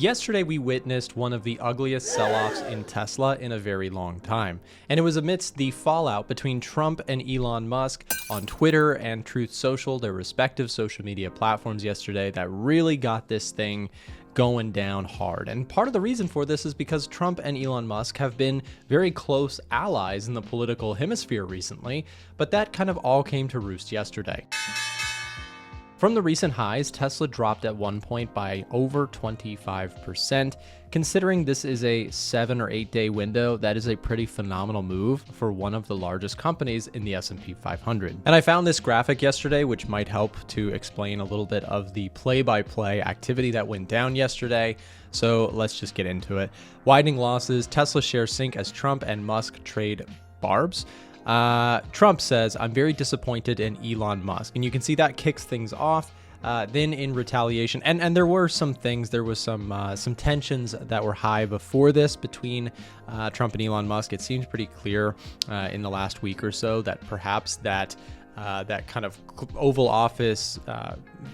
Yesterday, we witnessed one of the ugliest sell-offs in Tesla in a very long time, and it was amidst the fallout between Trump and Elon Musk on Twitter and Truth Social, their respective social media platforms yesterday, that really got this thing going down hard. And part of the reason for this is because Trump and Elon Musk have been very close allies in the political hemisphere recently, but that kind of all came to roost yesterday. From the recent highs, Tesla dropped at one point by over 25%. Considering this is a 7 or 8 day window, that is a pretty phenomenal move for one of the largest companies in the S&P 500. And I found this graphic yesterday, which might help to explain a little bit of the play-by-play activity that went down yesterday. So let's just get into it. Widening losses, Tesla shares sink as Trump and Musk trade barbs. Trump says, "I'm very disappointed in Elon Musk." And you can see that kicks things off. Then in retaliation, and there were some things, there was some tensions that were high before this between Trump and Elon Musk. It seems pretty clear in the last week or so that perhaps that kind of Oval Office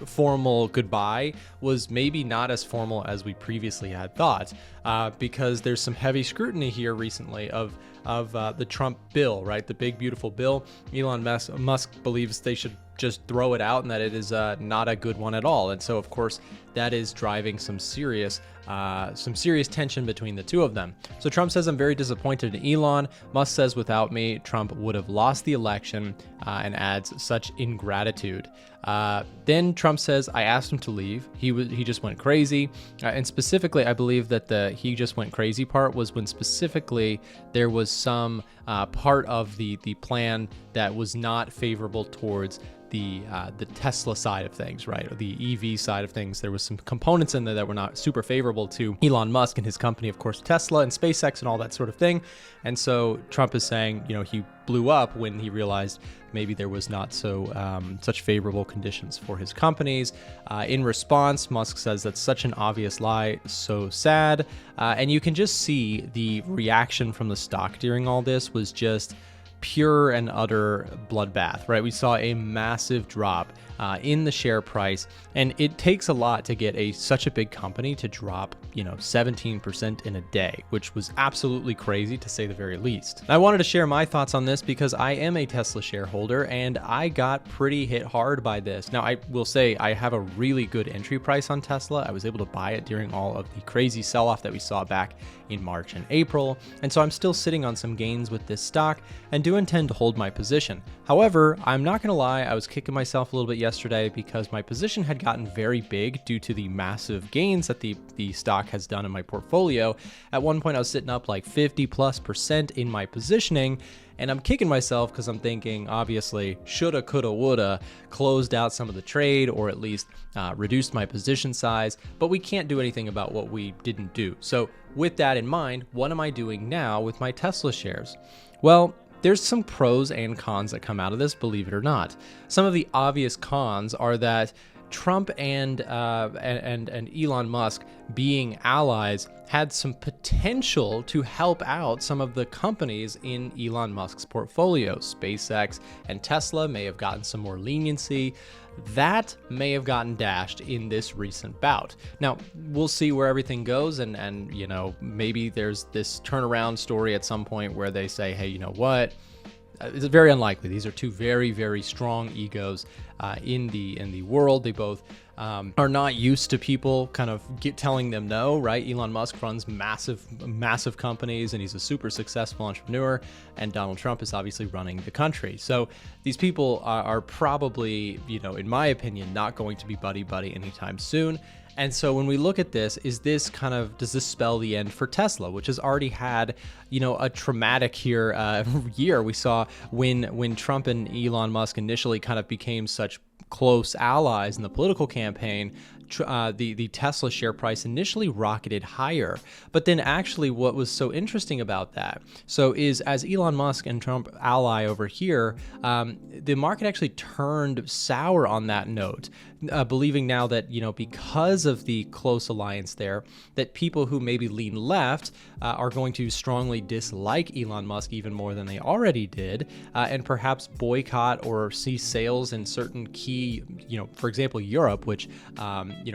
formal goodbye was maybe not as formal as we previously had thought, because there's some heavy scrutiny here recently of the Trump bill, right? The big, beautiful bill. Elon Musk believes they should just throw it out and that it is not a good one at all. And so, of course, that is driving some serious tension between the two of them. So Trump says, "I'm very disappointed in Elon." Musk says, "Without me, Trump would have lost the election," and adds, "Such ingratitude." Then Trump says, "I asked him to leave. He just went crazy." And specifically, I believe that the "he just went crazy" part was when specifically there was some part of the plan that was not favorable towards the Tesla side of things, right? Or the EV side of things. There was some components in there that were not super favorable to Elon Musk and his company, of course, Tesla and SpaceX and all that sort of thing. And so Trump is saying, he blew up when he realized maybe there was not such favorable conditions for his companies. In response, Musk says, "That's such an obvious lie, so sad." And you can just see the reaction from the stock during all this was just pure and utter bloodbath, right? We saw a massive drop in the share price, and it takes a lot to get such a big company to drop 17% in a day, which was absolutely crazy to say the very least. I wanted to share my thoughts on this because I am a Tesla shareholder and I got pretty hit hard by this. Now, I will say I have a really good entry price on Tesla. I was able to buy it during all of the crazy sell-off that we saw back in March and April, and so I'm still sitting on some gains with this stock and do intend to hold my position. However, I'm not gonna lie, I was kicking myself a little bit yesterday because my position had gotten very big due to the massive gains that the stock has done in my portfolio. At one point I was sitting up like 50+% in my positioning, and I'm kicking myself because I'm thinking, obviously, shoulda, coulda, woulda, closed out some of the trade or at least reduced my position size, but we can't do anything about what we didn't do. So with that in mind, what am I doing now with my Tesla shares? Well, there's some pros and cons that come out of this, believe it or not. Some of the obvious cons are that Trump and Elon Musk being allies had some potential to help out some of the companies in Elon Musk's portfolio. SpaceX and Tesla may have gotten some more leniency. That may have gotten dashed in this recent bout. Now, we'll see where everything goes, and maybe there's this turnaround story at some point where they say, hey, you know what? It's very unlikely. These are two very, very strong egos in the world. They both are not used to people kind of telling them no, right? Elon Musk runs massive companies, and he's a super successful entrepreneur, and Donald Trump is obviously running the country. So these people are probably, in my opinion, not going to be buddy-buddy anytime soon. And so when we look at this, does this spell the end for Tesla, which has already had, a traumatic year? We saw when Trump and Elon Musk initially kind of became such close allies in the political campaign, the Tesla share price initially rocketed higher. But then actually what was so interesting about that, is as Elon Musk and Trump ally over here, the market actually turned sour on that note, believing now that, because of the close alliance there, that people who maybe lean left are going to strongly dislike Elon Musk even more than they already did, and perhaps boycott or cease sales in certain key, for example, Europe, which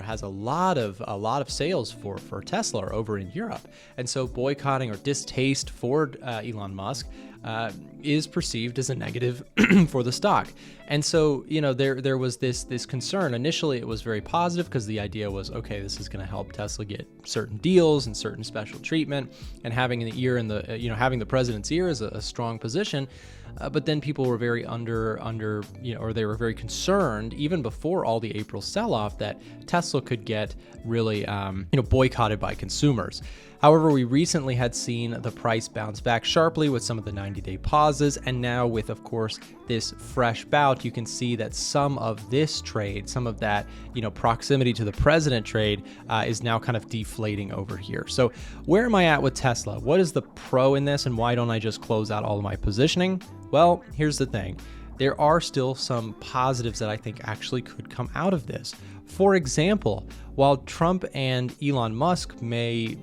has a lot of sales for Tesla over in Europe, and so boycotting or distaste for Elon Musk is perceived as a negative for the stock. And so, there was this concern. Initially, it was very positive because the idea was, okay, this is going to help Tesla get certain deals and certain special treatment, and having an ear in the, having the president's ear is a strong position. But then people were very or they were very concerned even before all the April sell-off that Tesla could get really, boycotted by consumers. However, we recently had seen the price bounce back sharply with some of the 90-day pauses, and now with, of course, this fresh bout, you can see that some of this trade, some of that, proximity to the president trade is now kind of deflating over here. So where am I at with Tesla? What is the pro in this, and why don't I just close out all of my positioning? Well, here's the thing. There are still some positives that I think actually could come out of this. For example, while Trump and Elon Musk may,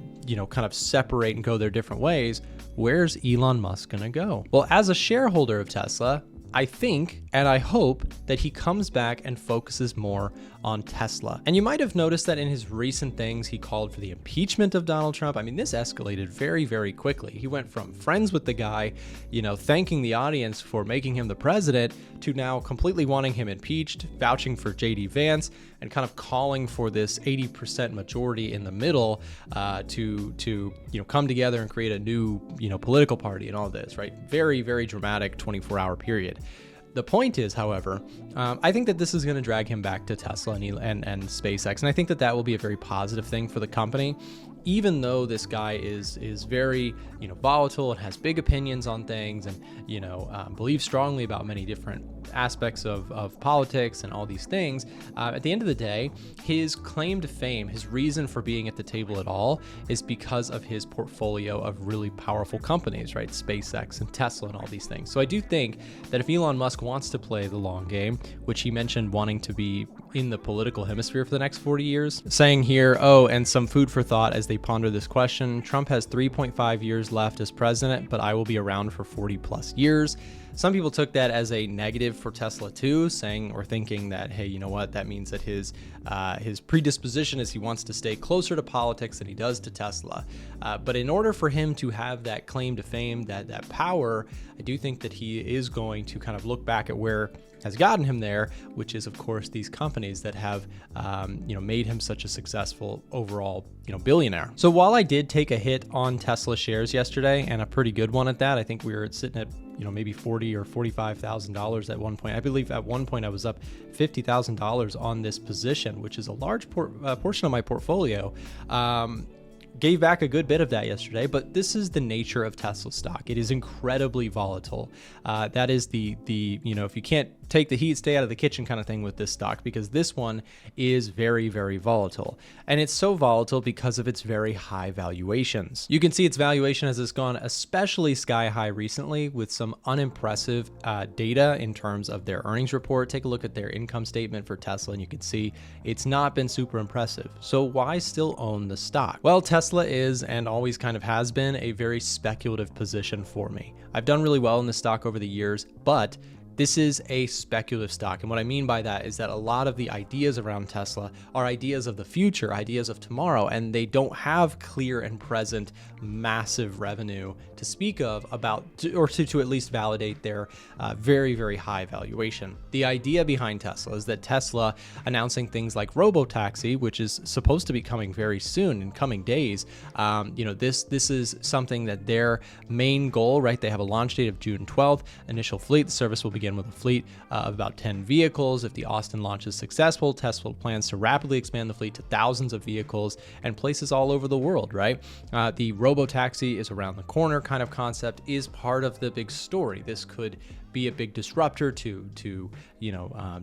kind of separate and go their different ways, where's Elon Musk gonna go? Well, as a shareholder of Tesla, I think and I hope that he comes back and focuses more on Tesla. And you might have noticed that in his recent things, he called for the impeachment of Donald Trump. I mean, this escalated very, very quickly. He went from friends with the guy, thanking the audience for making him the president, to now completely wanting him impeached, vouching for JD Vance, and kind of calling for this 80% majority in the middle to come together and create a new, political party and all this, right? Very, very dramatic 24-hour period. The point is, however, I think that this is going to drag him back to Tesla and SpaceX, and I think that will be a very positive thing for the company. Even though this guy is very, volatile and has big opinions on things, and believes strongly about many different aspects of politics and all these things, at the end of the day, his claim to fame, his reason for being at the table at all, is because of his portfolio of really powerful companies, right? SpaceX and Tesla and all these things. So I do think that if Elon Musk wants to play the long game, which he mentioned wanting to be in the political hemisphere for the next 40 years, saying here, and some food for thought as they ponder this question, Trump has 3.5 years left as president, but I will be around for 40 plus years. Some people took that as a negative for Tesla too, saying or thinking that, hey, you know what, that means that his predisposition is he wants to stay closer to politics than he does to Tesla. But in order for him to have that claim to fame, that power, I do think that he is going to kind of look back at where has gotten him there, which is, of course, these companies that have, made him such a successful overall, billionaire. So while I did take a hit on Tesla shares yesterday, and a pretty good one at that, I think we were sitting at, maybe $40,000 or $45,000 at one point. I believe at one point I was up $50,000 on this position, which is a large portion of my portfolio. Gave back a good bit of that yesterday, but this is the nature of Tesla stock. It is incredibly volatile. That is the if you can't take the heat, stay out of the kitchen kind of thing with this stock, because this one is very, very volatile. And it's so volatile because of its very high valuations. You can see its valuation has gone especially sky high recently with some unimpressive data in terms of their earnings report. Take a look at their income statement for Tesla and you can see it's not been super impressive. So why still own the stock? Well, Tesla is and always kind of has been a very speculative position for me. I've done really well in the stock over the years, but this is a speculative stock. And what I mean by that is that a lot of the ideas around Tesla are ideas of the future, ideas of tomorrow, and they don't have clear and present massive revenue to speak of to at least validate their very, very high valuation. The idea behind Tesla is that Tesla announcing things like robotaxi, which is supposed to be coming very soon in coming days, this is something that their main goal, right? They have a launch date of June 12th. Initial fleet, the service will begin with a fleet of about 10 vehicles. If the Austin launch is successful, Tesla plans to rapidly expand the fleet to thousands of vehicles and places all over the world, right? The robotaxi is around the corner kind of concept is part of the big story. This could be a big disruptor to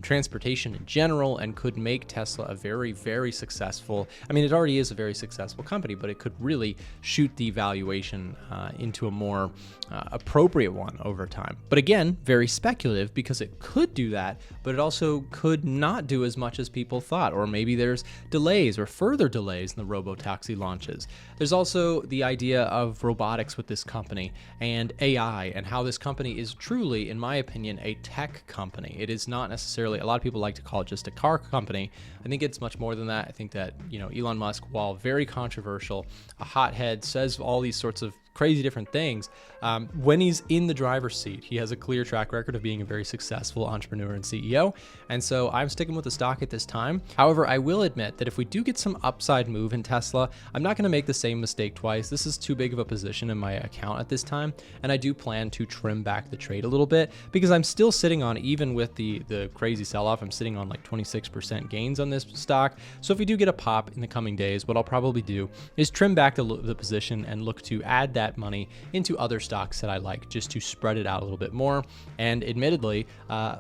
transportation in general, and could make Tesla a very, very successful, it already is a very successful company, but it could really shoot the valuation into a more appropriate one over time. But again, very speculative, because it could do that, but it also could not do as much as people thought, or maybe there's delays or further delays in the robotaxi launches. There's also the idea of robotics with this company and AI, and how this company is truly, in my opinion, a tech company. It is not necessarily, a lot of people like to call it just a car company. I think it's much more than that. I think that, Elon Musk, while very controversial, a hothead, says all these sorts of crazy different things. When he's in the driver's seat, he has a clear track record of being a very successful entrepreneur and CEO. And so I'm sticking with the stock at this time. However, I will admit that if we do get some upside move in Tesla, I'm not going to make the same mistake twice. This is too big of a position in my account at this time. And I do plan to trim back the trade a little bit because I'm still sitting on, even with the crazy sell-off, I'm sitting on like 26% gains on this stock. So if we do get a pop in the coming days, what I'll probably do is trim back the position and look to add that money into other stocks that I like, just to spread it out a little bit more. And admittedly,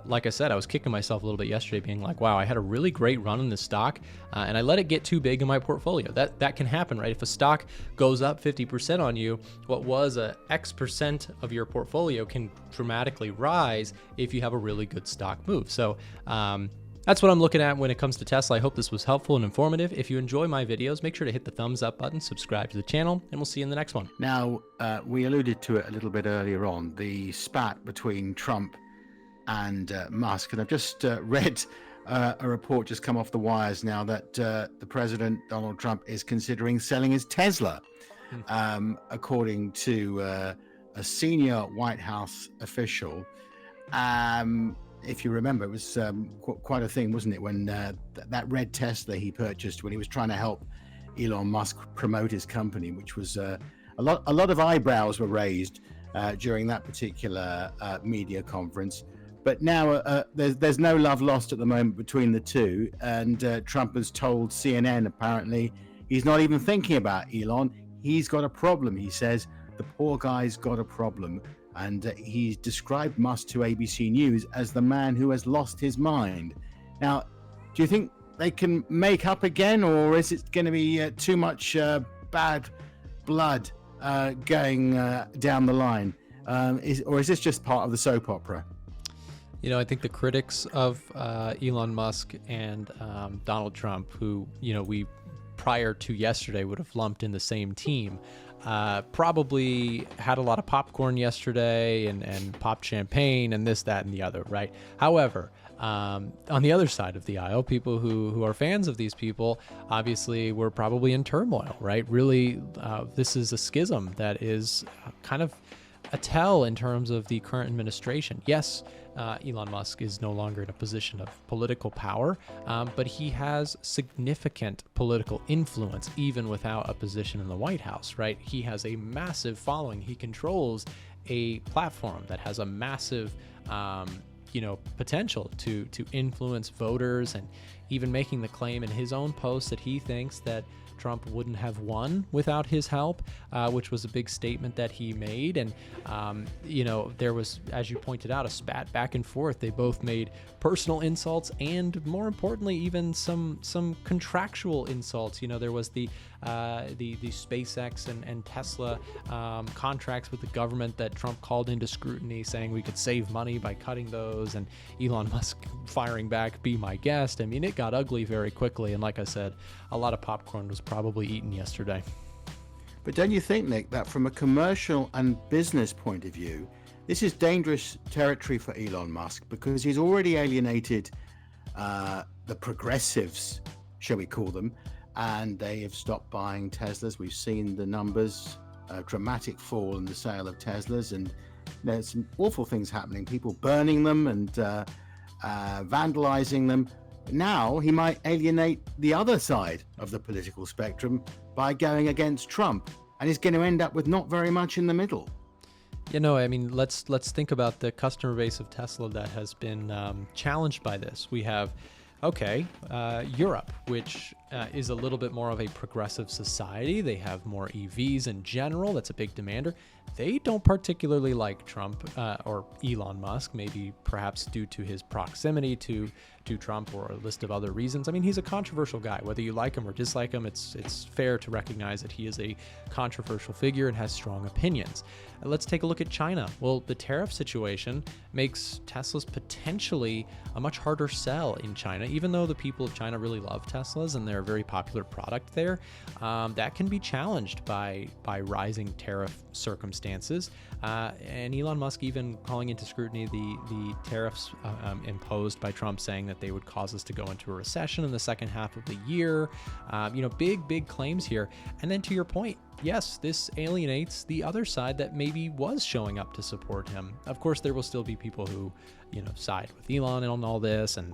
like I said, I was kicking myself a little bit yesterday, being like, wow, I had a really great run in this stock, and I let it get too big in my portfolio. That can happen, right? If a stock goes up 50% on you, what was a X% of your portfolio can dramatically rise if you have a really good stock move. So that's what I'm looking at when it comes to Tesla. I hope this was helpful and informative. If you enjoy my videos, make sure to hit the thumbs up button, subscribe to the channel, and we'll see you in the next one. Now, we alluded to it a little bit earlier on, the spat between Trump and Musk. And I've just read a report just come off the wires now that the president, Donald Trump, is considering selling his Tesla, according to a senior White House official. If you remember, it was quite a thing, wasn't it, when that red Tesla he purchased when he was trying to help Elon Musk promote his company, which was a lot of eyebrows were raised during that particular media conference. But now there's no love lost at the moment between the two, and Trump has told CNN apparently he's not even thinking about Elon. He's got a problem, he says. The poor guy's got a problem. And he's described Musk to ABC News as the man who has lost his mind. Now, do you think they can make up again, or is it going to be too much bad blood going down the line? Or is this just part of the soap opera? I think the critics of Elon Musk and Donald Trump, who, we prior to yesterday would have lumped in the same team, probably had a lot of popcorn yesterday and popped champagne and this, that, and the other, right? However, on the other side of the aisle, people who are fans of these people obviously were probably in turmoil, right? Really, this is a schism that is kind of a tell in terms of the current administration. Yes, Elon Musk is no longer in a position of political power, but he has significant political influence even without a position in the White House, right? He has a massive following. He controls a platform that has a massive potential to influence voters, and even making the claim in his own post that he thinks that Trump wouldn't have won without his help, which was a big statement that he made. And, there was, as you pointed out, a spat back and forth. They both made personal insults and, more importantly, even some contractual insults. There was the SpaceX and Tesla contracts with the government that Trump called into scrutiny, saying we could save money by cutting those, and Elon Musk firing back, "Be my guest." I mean, it got ugly very quickly, and like I said, a lot of popcorn was probably eaten yesterday. But don't you think, Nick, that from a commercial and business point of view, this is dangerous territory for Elon Musk, because he's already alienated the progressives, shall we call them, and they have stopped buying Teslas. We've seen the numbers, a dramatic fall in the sale of Teslas, and there's some awful things happening, people burning them and vandalizing them. Now he might alienate the other side of the political spectrum by going against Trump, and he's going to end up with not very much in the middle. Let's think about the customer base of Tesla that has been challenged by this. We have Europe, which is a little bit more of a progressive society. They have more EVs in general. That's a big demander. They don't particularly like Trump or Elon Musk, maybe perhaps due to his proximity to Trump or a list of other reasons. I mean, he's a controversial guy. Whether you like him or dislike him, it's fair to recognize that he is a controversial figure and has strong opinions. Let's take a look at China. Well, the tariff situation makes Teslas potentially a much harder sell in China, even though the people of China really love Teslas and they're they're a very popular product there, that can be challenged by rising tariff circumstances. And Elon Musk even calling into scrutiny the tariffs imposed by Trump, saying that they would cause us to go into a recession in the second half of the year. Big claims here. And then to your point, yes, this alienates the other side that maybe was showing up to support him. Of course, there will still be people who, side with Elon on all this and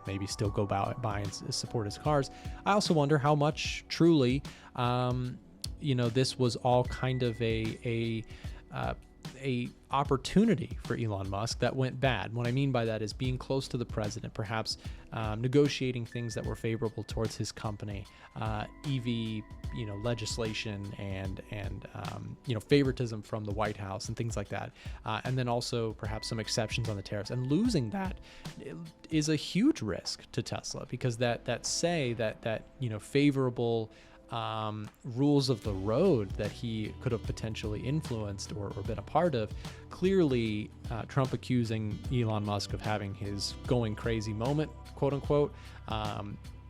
maybe still go buy and support his cars. I also wonder how much truly, this was all kind of a opportunity for Elon Musk that went bad. What I mean by that is being close to the president, perhaps negotiating things that were favorable towards his company, EV, legislation and favoritism from the White House and things like that, and then also perhaps some exceptions on the tariffs. And losing that is a huge risk to Tesla, because that favorable rules of the road that he could have potentially influenced or been a part of. Clearly, Trump accusing Elon Musk of having his going crazy moment, quote unquote,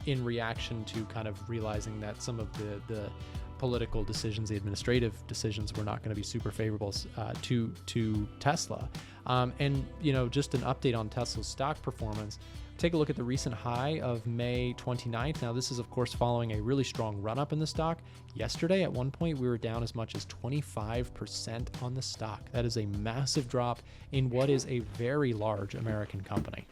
in reaction to kind of realizing that some of the political decisions, the administrative decisions, were not going to be super favorable to Tesla. And just an update on Tesla's stock performance. Take a look at the recent high of May 29th. Now, this is, of course, following a really strong run-up in the stock. Yesterday, at one point, we were down as much as 25% on the stock. That is a massive drop in what is a very large American company.